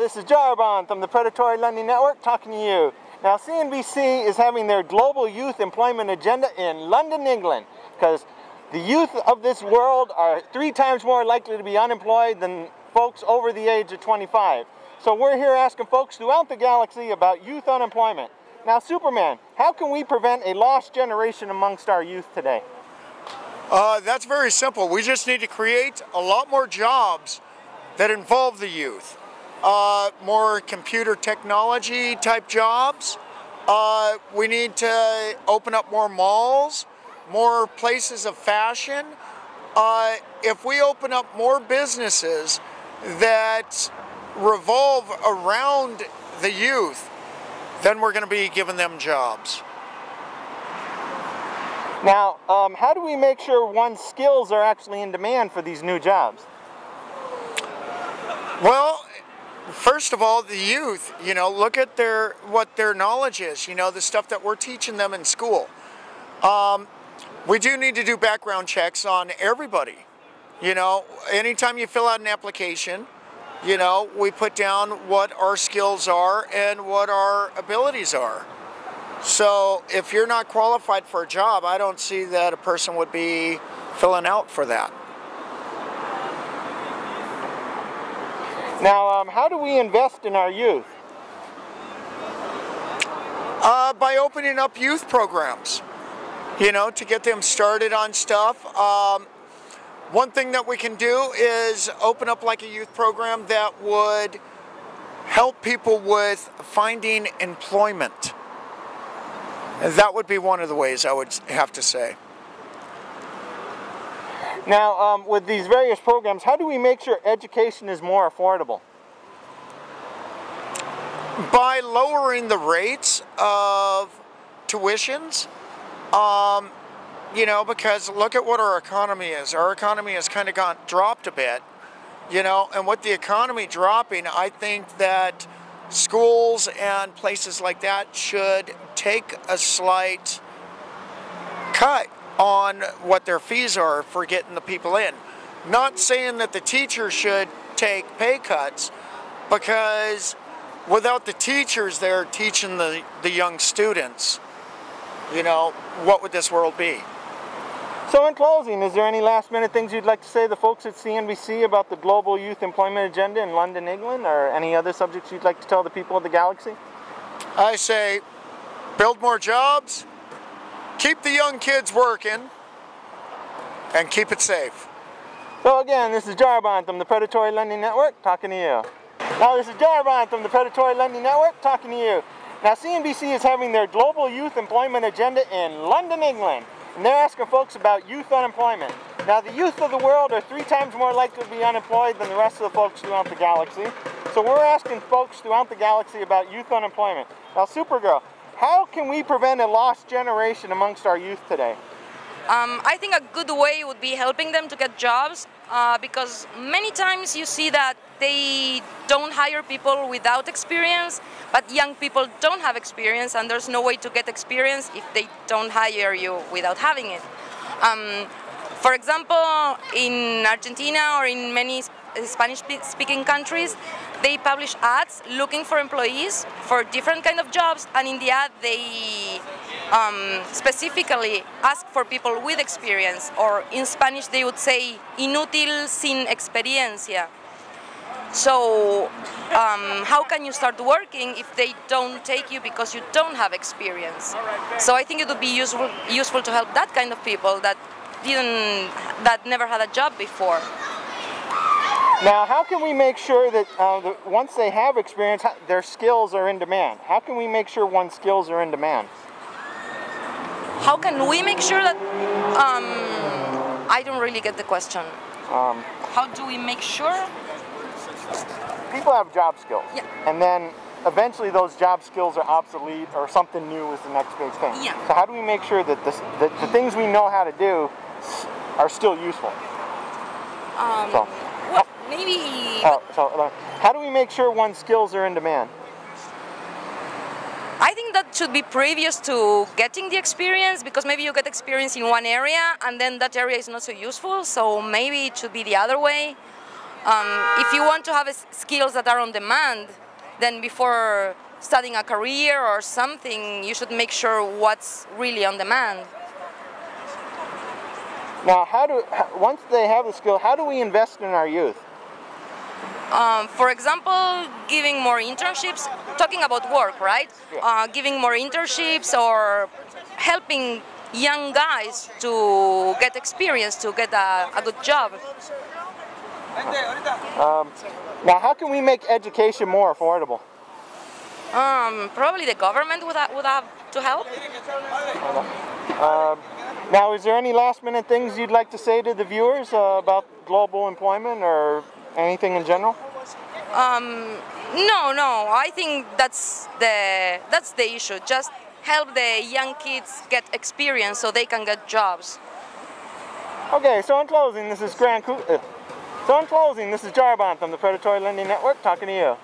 this is Jarbon from the Predatory Lending Network talking to you. Now, CNBC is having their Global Youth Employment Agenda in London, England, because the youth of this world are 3 times more likely to be unemployed than folks over the age of 25. So we're here asking folks throughout the galaxy about youth unemployment. Now, Superman, how can we prevent a lost generation amongst our youth today? That's very simple. We just need to create a lot more jobs that involve the youth. More computer technology type jobs. We need to open up more malls, more places of fashion. If we open up more businesses that revolve around the youth, then we're going to be giving them jobs. Now, how do we make sure one's skills are actually in demand for these new jobs? Well, first of all, the youth, look at what their knowledge is, the stuff that we're teaching them in school. We do need to do background checks on everybody. Anytime you fill out an application, we put down what our skills are and what our abilities are. So if you're not qualified for a job, I don't see that a person would be filling out for that. Now, how do we invest in our youth? By opening up youth programs, to get them started on stuff. One thing that we can do is open up like a youth program that would help people with finding employment. That would be one of the ways I would have to say. Now, with these various programs, how do we make sure education is more affordable? By lowering the rates of tuitions, because look at what our economy is. Our economy has kind of dropped a bit, and with the economy dropping, I think that schools and places like that should take a slight cut on what their fees are for getting the people in. Not saying that the teachers should take pay cuts, because without the teachers there teaching the young students, what would this world be? So in closing, is there any last minute things you'd like to say to the folks at CNBC about the Global Youth Employment Agenda in London, England, or any other subjects you'd like to tell the people of the galaxy? I say, build more jobs, keep the young kids working, and keep it safe. So again, this is Jarbon from the Predatory Lending Network talking to you. Now, this is Jarbon from the Predatory Lending Network talking to you. Now, CNBC is having their Global Youth Employment Agenda in London, England, and they're asking folks about youth unemployment. Now, the youth of the world are 3 times more likely to be unemployed than the rest of the folks throughout the galaxy. So we're asking folks throughout the galaxy about youth unemployment. Now, Supergirl, how can we prevent a lost generation amongst our youth today? I think a good way would be helping them to get jobs, because many times you see that they don't hire people without experience, but young people don't have experience, and there's no way to get experience if they don't hire you without having it. For example, in Argentina or in many Spanish-speaking countries, they publish ads looking for employees for different kind of jobs, and in the ad they specifically ask for people with experience, or in Spanish they would say inútil sin experiencia. So how can you start working if they don't take you because you don't have experience? So I think it would be useful to help that kind of people that never had a job before. Now, how can we make sure that once they have experience, their skills are in demand? How can we make sure one's skills are in demand? How can we make sure that... I don't really get the question. How do we make sure? People have job skills. Yeah. And then eventually those job skills are obsolete, or something new is the next big thing. Yeah. So how do we make sure that the things we know how to do are still useful? Well, maybe... how do we make sure one's skills are in demand? I think that should be previous to getting the experience, because maybe you get experience in one area and then that area is not so useful, so maybe it should be the other way. If you want to have skills that are on demand, then before studying a career or something, you should make sure what's really on demand. Now, once they have the skill, how do we invest in our youth? For example, giving more internships, talking about work, right? Yeah. Giving more internships or helping young guys to get experience, to get a good job. Now, how can we make education more affordable? Probably the government would have to help. Now, is there any last-minute things you'd like to say to the viewers about global employment or anything in general? No. I think that's the issue. Just help the young kids get experience so they can get jobs. Okay, so in closing, this is Jarbon from the Predatory Lending Network talking to you.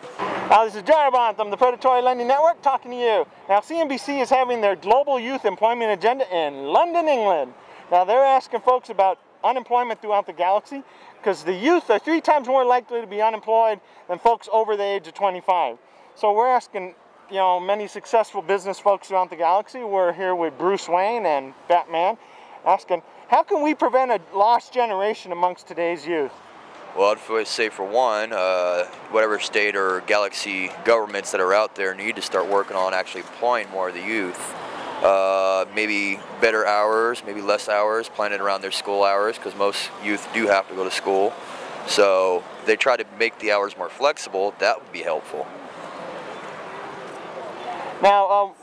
Now, this is Jarbon from the Predatory Lending Network talking to you. Now, CNBC is having their Global Youth Employment Agenda in London, England. Now, they're asking folks about unemployment throughout the galaxy because the youth are 3 times more likely to be unemployed than folks over the age of 25. So we're asking, many successful business folks throughout the galaxy. We're here with Bruce Wayne and Batman asking, how can we prevent a lost generation amongst today's youth? Well, I'd say for one, whatever state or galaxy governments that are out there need to start working on actually employing more of the youth. Maybe better hours, maybe less hours, planning around their school hours, because most youth do have to go to school. So if they try to make the hours more flexible, that would be helpful. Now,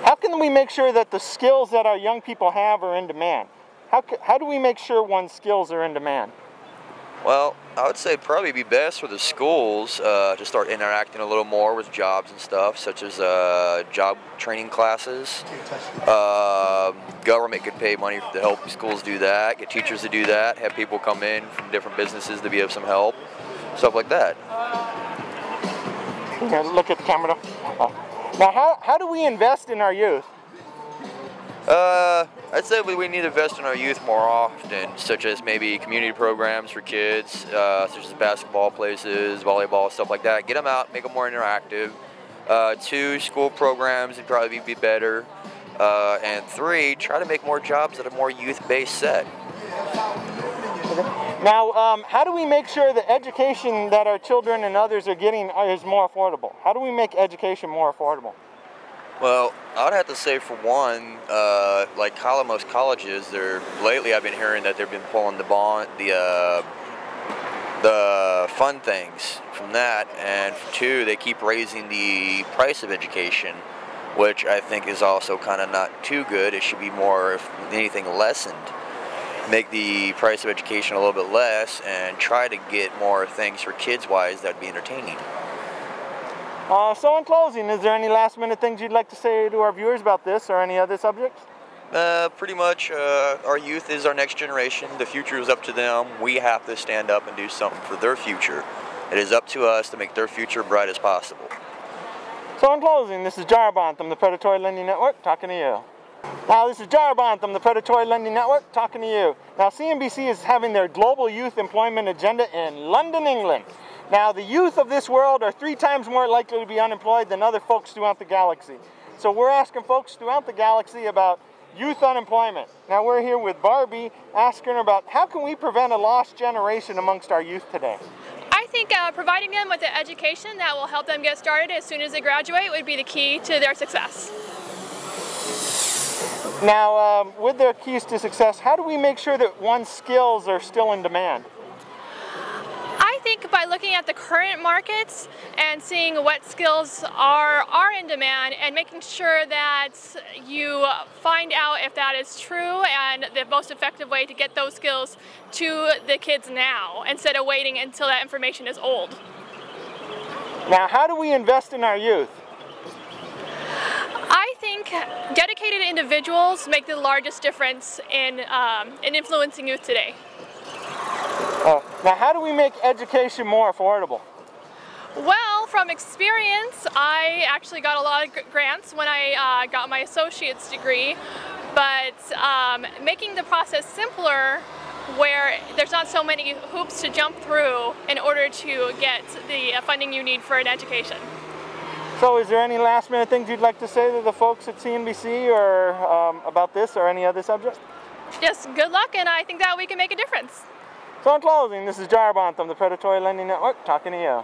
how can we make sure that the skills that our young people have are in demand? How do we make sure one's skills are in demand? Well, I would say it'd probably be best for the schools to start interacting a little more with jobs and stuff, such as job training classes. Government could pay money to help schools do that, get teachers to do that, have people come in from different businesses to be of some help, stuff like that. You can look at the camera. Now, how do we invest in our youth? I'd say we need to invest in our youth more often, such as maybe community programs for kids, such as basketball places, volleyball, stuff like that. Get them out, make them more interactive. 2, school programs would probably be better. And 3, try to make more jobs that are more youth-based set. Now, how do we make sure the education that our children and others are getting is more affordable? How do we make education more affordable? Well, I would have to say for one, like most colleges, lately I've been hearing that they've been pulling the fun things from that, and for 2, they keep raising the price of education, which I think is also kind of not too good. It should be more, if anything, lessened. Make the price of education a little bit less and try to get more things for kids-wise that would be entertaining. So in closing, is there any last-minute things you'd like to say to our viewers about this or any other subjects? Pretty much, our youth is our next generation. The future is up to them. We have to stand up and do something for their future. It is up to us to make their future bright as possible. So in closing, this is Jarbon from the Predatory Lending Network talking to you. Now, this is Jarbon from the Predatory Lending Network talking to you. Now, CNBC is having their Global Youth Employment Agenda in London, England. Now, the youth of this world are 3 times more likely to be unemployed than other folks throughout the galaxy. So we're asking folks throughout the galaxy about youth unemployment. Now, we're here with Barbie asking her about how can we prevent a lost generation amongst our youth today? I think providing them with an education that will help them get started as soon as they graduate would be the key to their success. Now, with their keys to success, how do we make sure that one's skills are still in demand? I think by looking at the current markets and seeing what skills are in demand and making sure that you find out if that is true and the most effective way to get those skills to the kids now instead of waiting until that information is old. Now, how do we invest in our youth? I think dedicated individuals make the largest difference in influencing youth today. Now, how do we make education more affordable? Well, from experience, I actually got a lot of grants when I got my associate's degree, but making the process simpler where there's not so many hoops to jump through in order to get the funding you need for an education. So is there any last minute things you'd like to say to the folks at CNBC or about this or any other subject? Just good luck, and I think that we can make a difference. So in closing, this is Jarbon from the Predatory Lending Network talking to you.